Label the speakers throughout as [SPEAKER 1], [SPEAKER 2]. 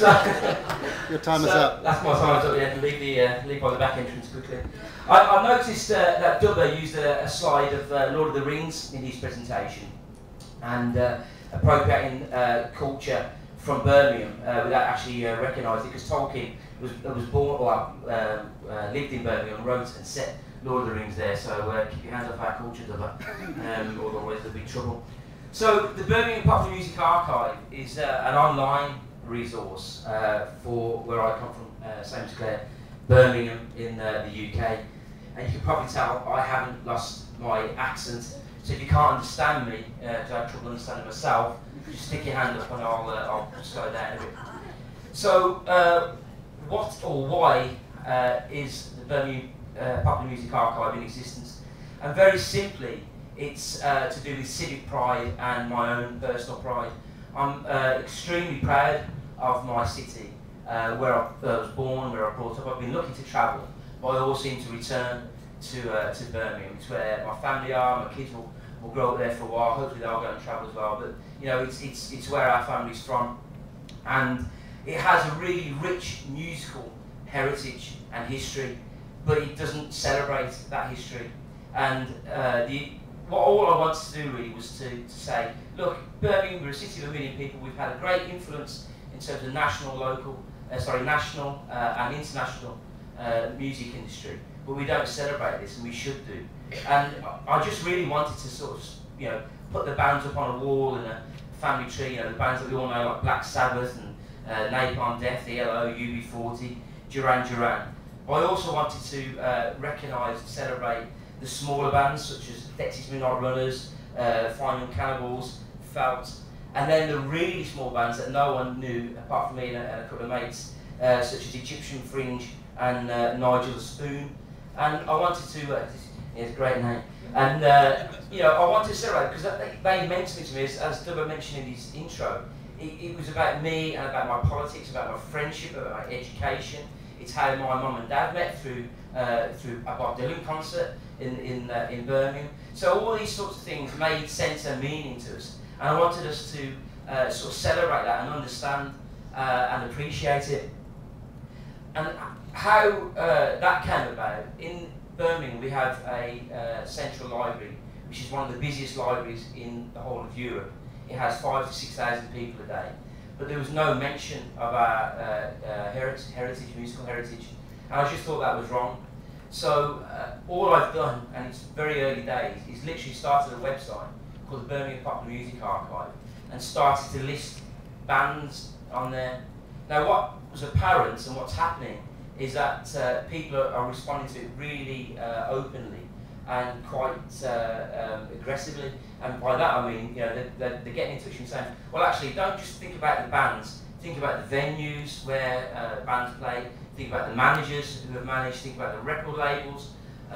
[SPEAKER 1] Your time is up.
[SPEAKER 2] That's my time up. Yeah, leave by the back entrance quickly. I've noticed that Dubbo used a slide of Lord of the Rings in his presentation, and appropriating culture from Birmingham without actually recognising it, because Tolkien was born, lived in Birmingham, wrote and set Lord of the Rings there. So keep your hands off our culture, Dubbo, otherwise there'll be trouble. So the Birmingham Popular Music Archive is an online resource for where I come from, St Clair, Birmingham in the UK. And you can probably tell I haven't lost my accent. So if you can't understand me, because I have trouble understanding myself, just stick your hand up and I'll slow down a bit. So what or why is the Birmingham Popular Music Archive in existence? And very simply, it's to do with civic pride and my own personal pride. I'm extremely proud of my city, where I was born, where I brought up. I've been lucky to travel, but I always seem to return to Birmingham. It's where my family are. My kids will grow up there for a while. Hopefully they'll go and travel as well. But you know, it's where our family's from, and it has a really rich musical heritage and history, but it doesn't celebrate that history. And all I wanted to do really was to say, look, Birmingham, we're a city of 1 million people. We've had a great influence in terms of national and international music industry, but we don't celebrate this, and we should do. And I just really wanted to sort of, you know, put the bands up on a wall in a family tree. You know, the bands that we all know, like Black Sabbath and Napalm Death, ELO, UB40, Duran Duran. But I also wanted to recognise and celebrate the smaller bands such as Texas Midnight Runners, Fine Young Cannibals, Felt, and then the really small bands that no one knew apart from me and a couple of mates, such as Egyptian Fringe and Nigel the Spoon. And I wanted to, it's a great name, and you know, I wanted to celebrate because they meant something to me, as Dubbo mentioned in his intro. It was about me and about my politics, about my friendship, about my education. It's how my mum and dad met through a Bob Dylan concert in Birmingham. So all these sorts of things made sense and meaning to us, and I wanted us to sort of celebrate that and understand and appreciate it. And how that came about, in Birmingham we have a central library, which is one of the busiest libraries in the whole of Europe. It has 5,000 to 6,000 people a day. But there was no mention of our heritage, musical heritage, and I just thought that was wrong. So all I've done, and it's very early days, is literally started a website called the Birmingham Popular Music Archive and started to list bands on there. Now what was apparent and what's happening is that people are responding to it really openly and quite aggressively, and by that I mean, you know, they're getting in touch and saying, well, actually, don't just think about the bands, think about the venues where bands play, think about the managers who have managed, think about the record labels who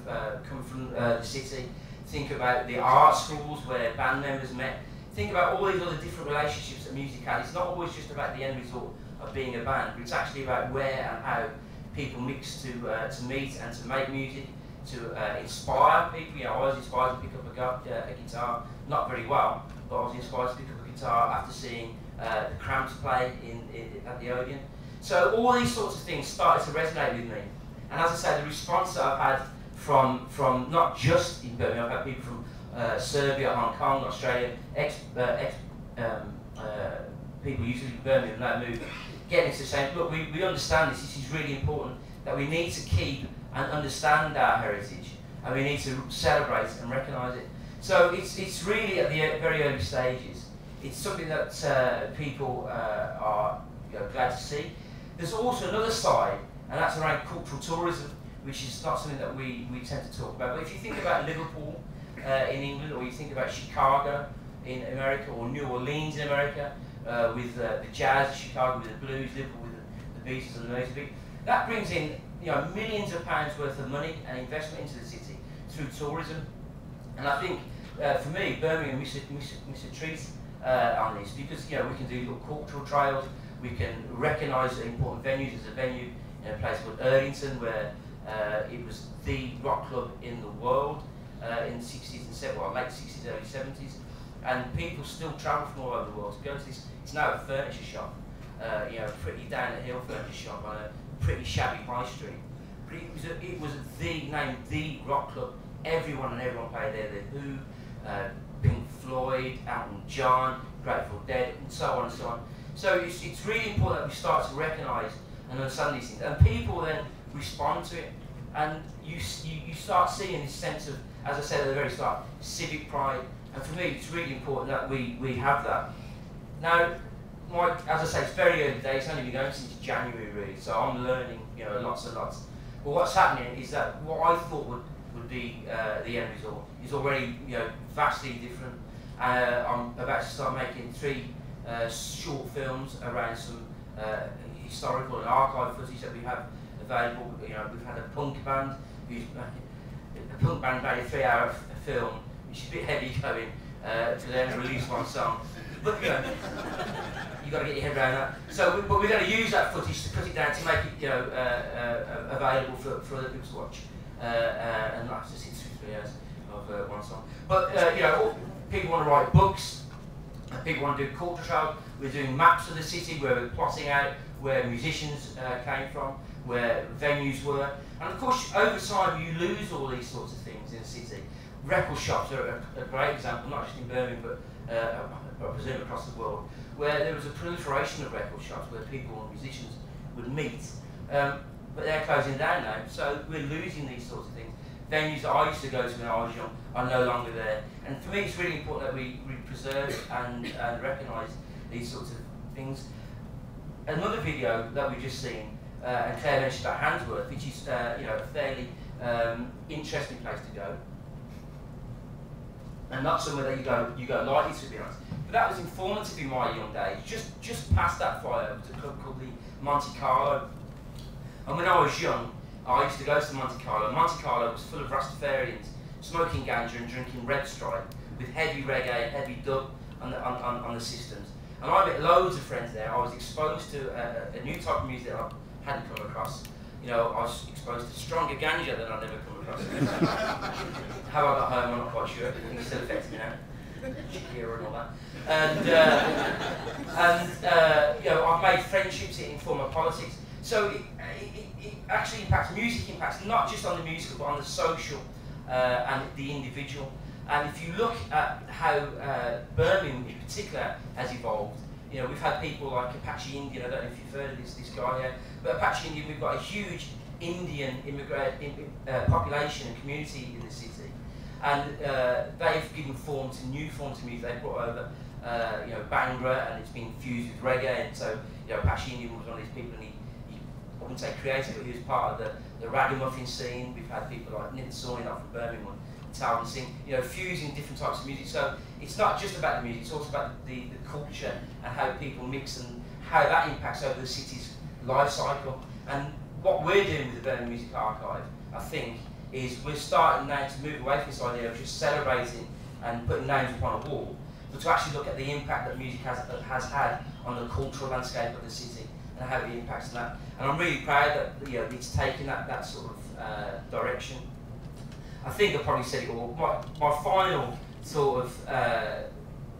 [SPEAKER 2] have come from the city, think about the art schools where band members met, think about all these other different relationships that music has. It's not always just about the end result of being a band, but it's actually about where and how people mix to meet and to make music, to inspire people. You know, I was inspired to pick up a guitar, not very well, but I was inspired to pick up a guitar after seeing the Cramps play at the Odeon. So all these sorts of things started to resonate with me, and as I say, the response that I've had from not just in Birmingham, I've had people from Serbia, Hong Kong, Australia, people usually in Birmingham that move, getting to saying, look, we understand this is really important, that we need to keep and understand our heritage, and we need to celebrate and recognise it. So it's really at the very early stages. It's something that people are, you know, glad to see. There's also another side, and that's around cultural tourism, which is not something that we tend to talk about. But if you think about Liverpool in England, or you think about Chicago in America, or New Orleans in America, with the jazz, Chicago with the blues, Liverpool with the Beatles and the music, that brings in, you know, millions of pounds worth of money and investment into the city through tourism. And I think for me, Birmingham, we should treat on this, because, you know, we can do little cultural trails, we can recognise important venues. There's a venue in a place called Erdington where it was the rock club in the world in the 60s and 70s, well, late 60s, early 70s, and people still travel from all over the world to go to this. It's now a furniture shop. you know, pretty down the hill furniture shop on a pretty shabby high street. But it was the name, the rock club. Everyone played there. The Who, Pink Floyd, Elton John, Grateful Dead, and so on and so on. So it's really important that we start to recognise and understand these things, and people then respond to it, and you start seeing this sense of, as I said at the very start, civic pride. And for me, it's really important that we have that. Now, as I say, it's very early days. It's only been going since January, really. So I'm learning, you know, lots and lots. But what's happening is that what I thought would be the end result is already, you know, vastly different. I'm about to start making 3 short films around some historical and archive footage that we have available. You know, we've had a punk band made a 3-hour film, which is a bit heavy going, to then release one song. But you know, you've got to get your head around that. So, but we're going to use that footage to put it down to make it, you know, available for other people to watch. And that's just 3 hours of one song. But you know, people want to write books. People want to do culture travel. We're doing maps of the city where we're plotting out where musicians came from, where venues were. And of course, over time, you lose all these sorts of things in the city. Record shops are a great example, not just in Birmingham, but I presume across the world, where there was a proliferation of record shops where people and musicians would meet. But they're closing down now, so we're losing these sorts of things. Venues that I used to go to when I was young are no longer there. And for me, it's really important that we preserve and recognise these sorts of things. Another video that we've just seen, and Claire mentioned about Handsworth, which is you know, a fairly interesting place to go, and not somewhere that you go lightly, to be honest. But that was informative in my young days. Just past that flyover was a club called the Monte Carlo. And when I was young, I used to go to Monte Carlo. Monte Carlo was full of Rastafarians smoking ganja and drinking Red Stripe with heavy reggae and heavy dub on the systems. And I met loads of friends there. I was exposed to a new type of music that I hadn't come across. You know, I was exposed to stronger ganja than I'd never come across. How I got home, I'm not quite sure. It still affects me now. Shakira and all that. And you know, I've made friendships in former politics. So it actually impacts, music impacts not just on the musical, but on the social and the individual. And if you look at how Birmingham in particular has evolved, you know, we've had people like Apache Indian. I don't know if you've heard of this guy here, but Apache Indian, we've got a huge Indian immigrant population and community in the city, and they've given form to new forms of music. They brought over, you know, Bhangra, and it's been fused with reggae. And so, you know, Apache Indian was one of these people, and he I wouldn't say creative, but he was part of the ragamuffin scene. We've had people like Nitin Sawin up from Birmingham, Talbot Singh, you know, fusing different types of music. So it's not just about the music, it's also about the culture and how people mix and how that impacts over the city's life cycle. And what we're doing with the Birmingham Music Archive, I think, is we're starting now to move away from this idea of just celebrating and putting names upon a wall, but to actually look at the impact that music has had on the cultural landscape of the city and how it impacts that. And I'm really proud that, you know, it's taken that sort of direction. I think I probably said it all. My final sort of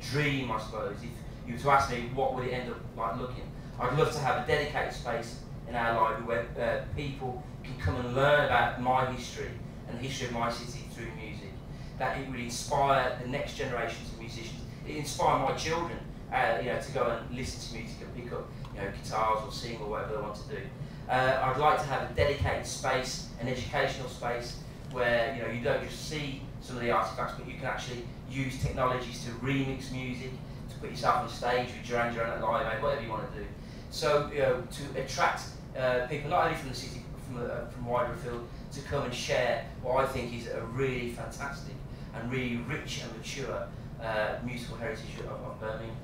[SPEAKER 2] dream, I suppose, if you were to ask me what would it end up like looking, I'd love to have a dedicated space in our library where people can come and learn about my history and the history of my city through music. That it would inspire the next generations of musicians. It inspire my children, you know, to go and listen to music and pick up, you know, guitars or sing or whatever they want to do. I'd like to have a dedicated space, an educational space, where, you know, you don't just see some of the artifacts, but you can actually use technologies to remix music, to put yourself on stage with Duran Duran at Live Aid, whatever you want to do. So, you know, to attract people not only from the city, but from wider afield, to come and share what I think is a really fantastic and really rich and mature musical heritage of Birmingham.